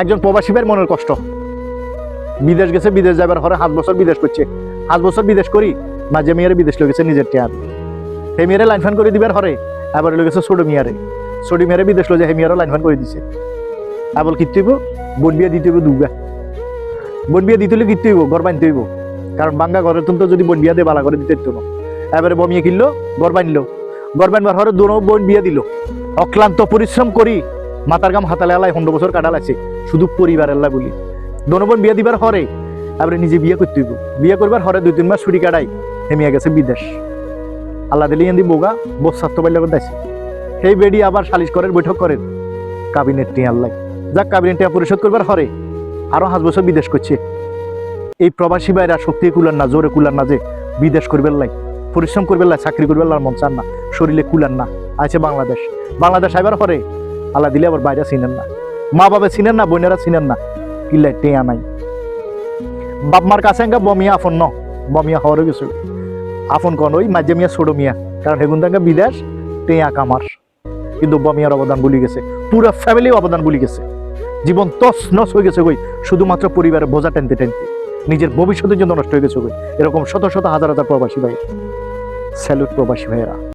একজন প্রবাসী ভাইয়ের মনের কষ্ট, বিদেশ গেছে, বিদেশ যাবার পরে 7 বছর বিদেশ করছে, 7 বছর বিদেশ করি মাঝে মেয়েরে বিদেশ লেগেছে নিজের টেয়ার, হে মেয়েরে লাইন ফান করে দিবার হরে আবার লেগেছে ছোট মেয়েরে বিদেশ লো যে হে মেয়েরও লাইন ফান করে দিছে। আবার কীর্তি হইব, বোন বিয়া দিতে হইব দুগা, বোন বিয়া দিতে হলে কীর্তি হইব, ঘর বানতে হইব, কারণ বাঙ্গা ঘরের তুমি তো যদি বোন বিয়া দিয়ে বালা করে দিতে হতো না। এবারে বমিয়ে কিনলো, ঘর বানলো, ঘর বানবার হরে দোনো বোন বিয়া দিল, অক্লান্ত পরিশ্রম করি মাতার গাম হাতালে আলাই 15 বছর কাটা লাগছে শুধু পরিবার আল্লাহ বলি। দোনো বোন বিয়া দিবার হরে এবারে নিজে বিয়ে করতে হইব, বিয়ে করবার হরে 2-3 মাস ছুটি কাটাই হেমিয়া গেছে বিদেশ। আল্লাহ দিলি এন্দি বোগা বোস স্বাস্থ্য পাইলে দাইছে, সেই বেডি আবার সালিশ করেন, বৈঠক করেন কাবিনেট টিয়া আল্লাহ, যাক কাবিনেট টিয়া পরিশোধ করবার হরে আরো 5 বছর বিদেশ করছে। এই প্রবাসী ভাইরা শক্তি কুলার না, জোরে কুলার না, যে বিদেশ করবার লাই, পরিশ্রম করবার লাই, চাকরি করবার লাই মন চান না, শরীরে কুলার না, আছে বাংলাদেশ আইবার পরে আল্লাহ দিলে আবার বাইরে চিনেন না, মা বাবা চিনেন না, বোনেরা চিনেন না, কিল্লাই টেয়া নাই। বাপ মার কাছে বমিয়া আপন ন, বমিয়া হওয়ারও গেছে আপন কন ওই মাঝে মিয়া ছোট মিয়া, কারণ হেগুন তাঙ্গা বিদেশ টেয়া কামার, কিন্তু বমিয়ার অবদান ভুলি গেছে, পুরো ফ্যামিলি অবদান ভুলি গেছে, জীবন তস নস হয়ে গেছে কই শুধুমাত্র পরিবারের বোঝা টানতে নিজের ভবিষ্যতের জন্য নষ্ট হয়ে গেছে কই। এরকম শত শত হাজার হাজার প্রবাসী ভাই, স্যালুট প্রবাসী ভাইয়েরা।